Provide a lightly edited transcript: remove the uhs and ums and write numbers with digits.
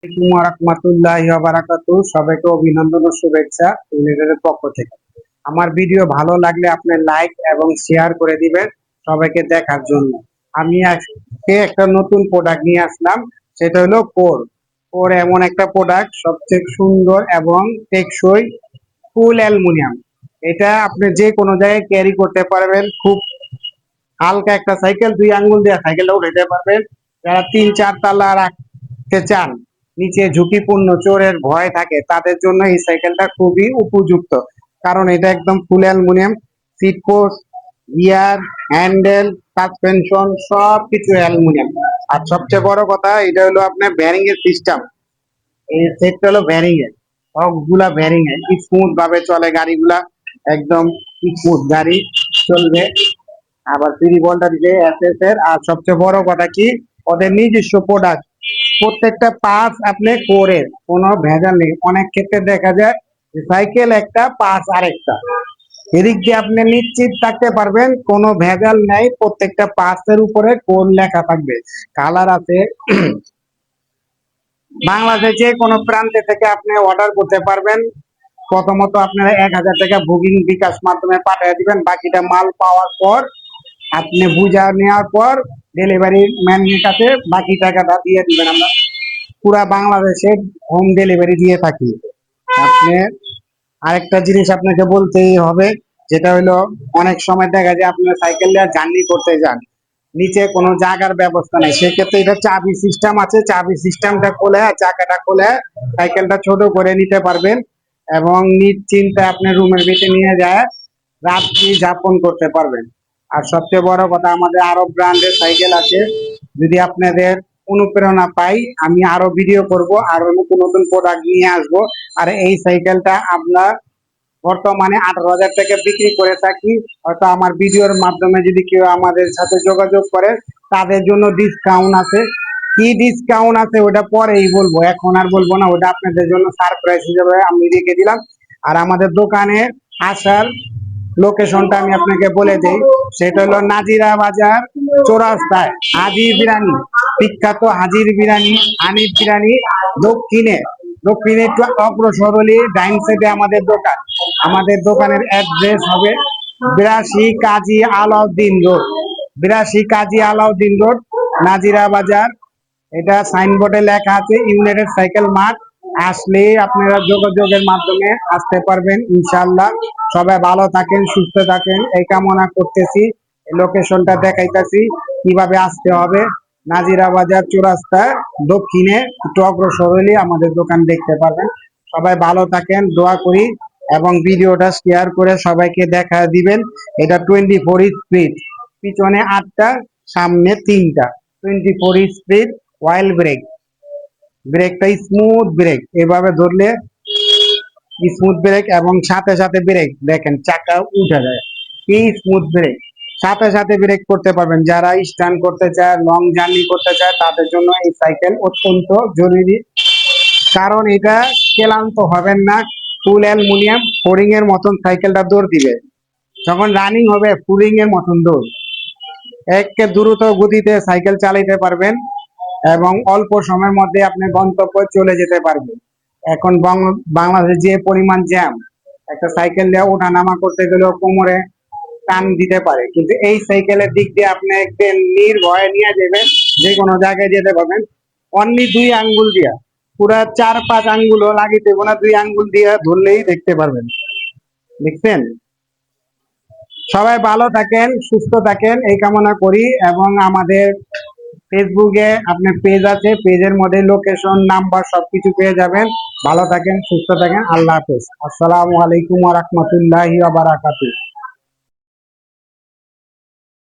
আসসালামু আলাইকুম ওয়া রাহমাতুল্লাহি ওয়া বারাকাতুহু। সবাইকে অভিনন্দন ও শুভেচ্ছা ইউনাইটেডের পক্ষ থেকে। আমার ভিডিও ভালো লাগলে আপনি লাইক এবং শেয়ার করে দিবেন সবাইকে দেখার জন্য। আমি আজকে একটা নতুন প্রোডাক্ট নিয়ে আসলাম, সেটা হলো কোর। কোর এমন একটা প্রোডাক্ট, সবচেয়ে সুন্দর এবং টেকসই, ফুল অ্যালুমিনিয়াম। এটা আপনি যে কোনো জায়গায় ক্যারি করতে পারবেন। খুব হালকা একটা সাইকেল, 2 আঙ্গুল দিয়ে সাইকেলটা উঠাইতে পারবেন। যারা 3-4 তালা রাখতে চান, নিচে ঝুঁকিপূর্ণ চোরের ভয় থাকে, তাদের জন্য এই সাইকেলটা খুবই উপযুক্ত। কারণ এটা একদম full aluminium, seat post, gear, handle, suspension সব কিছু অ্যালুমিনিয়াম। আর সবচেয়ে বড় কথা, এটা হলো আপনার ব্যারিং এর সিস্টেম। এই সেটটা হলো ব্যারিং এর, সবগুলা ব্যারিং এর স্মুথ ভাবে চলে গাড়িগুলা, একদম স্মুথ গাড়ি চলবে। আবার 3 ভোল্ট দিবে এসএস এর। আর সবচেয়ে বড় কথা কি, ওদের নিজস্ব প্রোডাক্ট, প্রত্যেকটা পার্টস আপনি কোরের, কোনো ভেজাল নেই। অনেক ক্ষেত্রে দেখা যায় সাইকেল একটা পার্টস আরেকটা, এদিক দিয়ে আপনি নিশ্চিত থাকতে পারবেন কোনো ভেজাল নাই। প্রত্যেকটা পার্টস এর উপরে কোড লেখা থাকবে, কালার আছে। বাংলাদেশে যে কোনো প্রান্তে থেকে আপনি অর্ডার করতে পারবেন। প্রথমত আপনারা 1000 টাকা বুকিং বিকাশ মাধ্যমে পাঠিয়ে দিবেন। বাকিটা মাল পাওয়ার পর, আপনি বুঝা নেওয়ার পর ডেলিভারি ম্যানের কাছে বাকি টাকাটা দিয়ে দিবেন। আমরা পুরা বাংলাদেশে হোম ডেলিভারি দিয়ে থাকি। আপনি আরেকটা জিনিস আপনাকে বলতেই হবে, যেটা হলো অনেক সময় দেখা যায় আপনার সাইকেল নিয়ে জার্নি করতে যান, নিচে কোনো জায়গার ব্যবস্থা নেই। সেক্ষেত্রে এটা চাবি সিস্টেম আছে, চাবি সিস্টেমটা খুলে চাকাটা খুলে সাইকেলটা ছোট করে নিতে পারবেন এবং নিশ্চিন্তে আপনি রুমের ভিতরে নিয়ে যায় রাত্রি যাপন করতে পারবেন। আর সবচেয়ে বড় কথা, আমাদের আরো ব্র্যান্ডের সাইকেল আছে। যদি আপনাদের অনুপ্রেরণা পাই, আমি আরো ভিডিও করব, আরো নতুন নতুন প্রোডাক্ট নিয়ে আসব। আর এই সাইকেলটা আপনার বর্তমানে 18,000 টাকা বিক্রি করে থাকি। হয়তো আমার ভিডিওর মাধ্যমে যদি কেউ আমাদের সাথে যোগাযোগ করে, তাদের জন্য ডিসকাউন্ট আছে। কি ডিসকাউন্ট আছে ওটা পরেই বলবো, এখন আর বলবো না। ওটা আপনাদের জন্য সারপ্রাইজ হিসেবে আমি রেখে দিলাম। আর আমাদের দোকানে আসার লোকেশনটা আমি আপনাকে বলে দেই, সেটা হলো নাজিরা বাজার চৌরাস্তায় হাজির বিরিয়ানি, বিখ্যাত হাজির বিরিয়ানি, হানিফ বিরিয়ানি দক্ষিণে। দক্ষিণে একটু অগ্রসর হলে ডাইন সাইডে আমাদের দোকান। আমাদের দোকানের অ্যাড্রেস হবে 82 কাজী আলাউদ্দিন রোড, 82 কাজী আলাউদ্দিন রোড, নাজিরা বাজার। এটা সাইনবোর্ডে লেখা আছে ইউনাইটেড সাইকেল মার্ট। আসলে আপনারা যোগাযোগের মাধ্যমে আসতে পারবেন ইনশাআল্লাহ। সবাই ভালো থাকেন, সুস্থ থাকেন এই কামনা করতেছি। লোকেশনটা দেখাইতেছি কিভাবে আসতে হবে। নাজিরা বাজার চৌরাস্তা দক্ষিণে একটু অগ্রসর হলে আমাদের দোকান দেখতে পারবেন। সবাই ভালো থাকেন, দোয়া করি। এবং ভিডিওটা শেয়ার করে সবাইকে দেখা দিবেন। এটা 24 স্পিড, পিছনে 8টা, সামনে 3টা, 24 স্পিড অয়েল ব্রেক। ব্রেকটা স্মুথ ব্রেক, এভাবে ধরলে স্মুথ ব্রেক এবং সাথে সাথে ব্রেক দেখেন চাকা উঠে যায়। এই স্মুথ ব্রেক, সাথে সাথে ব্রেক করতে পারবেন। যারা স্ট্যান্ড করতে চায়, লং জার্নি করতে চায়, তাদের জন্য এই সাইকেল অত্যন্ত জরুরি। কারণ এটা ক্লান্ত হবেন না, ফুল অ্যালুমিনিয়াম, ফোরিং এর মতন সাইকেলটা দৌড় দিবে। যখন রানিং হবে ফুলিং এর মতন দৌড়, একে দ্রুত গতিতে সাইকেল চালাইতে পারবেন এবং অল্প সময়ের মধ্যে আপনি গন্তব্যে চলে যেতে পারবেন। এখন বাংলাদেশে যে পরিমাণ জ্যাম, একটা সাইকেল দিয়ে ওঠা নামা করতে গেলেও কোমরে টান দিতে পারে, কিন্তু এই সাইকেলের দিক দিয়ে আপনি একটু নির্ভয়ে নিয়ে যাবেন, যে কোনো জায়গায় যেতে পারবেন। অনলি 2 আঙ্গুল দিয়া, পুরা 4-5 আঙ্গুলও লাগিয়ে দেবো না, 2 আঙ্গুল দিয়ে ধরলেই দেখতে পারবেন। দেখছেন? সবাই ভালো থাকেন, সুস্থ থাকেন এই কামনা করি। এবং আমাদের ফেসবুকে আপনার পেজ আছে, পেজের মধ্যে লোকেশন, নাম্বার সবকিছু পেয়ে যাবেন। ভালো থাকেন, সুস্থ থাকেন, আল্লাহ হাফেজ। আসসালামু আলাইকুম ওয়া রাহমাতুল্লাহি ওয়া বারাকাতুহু।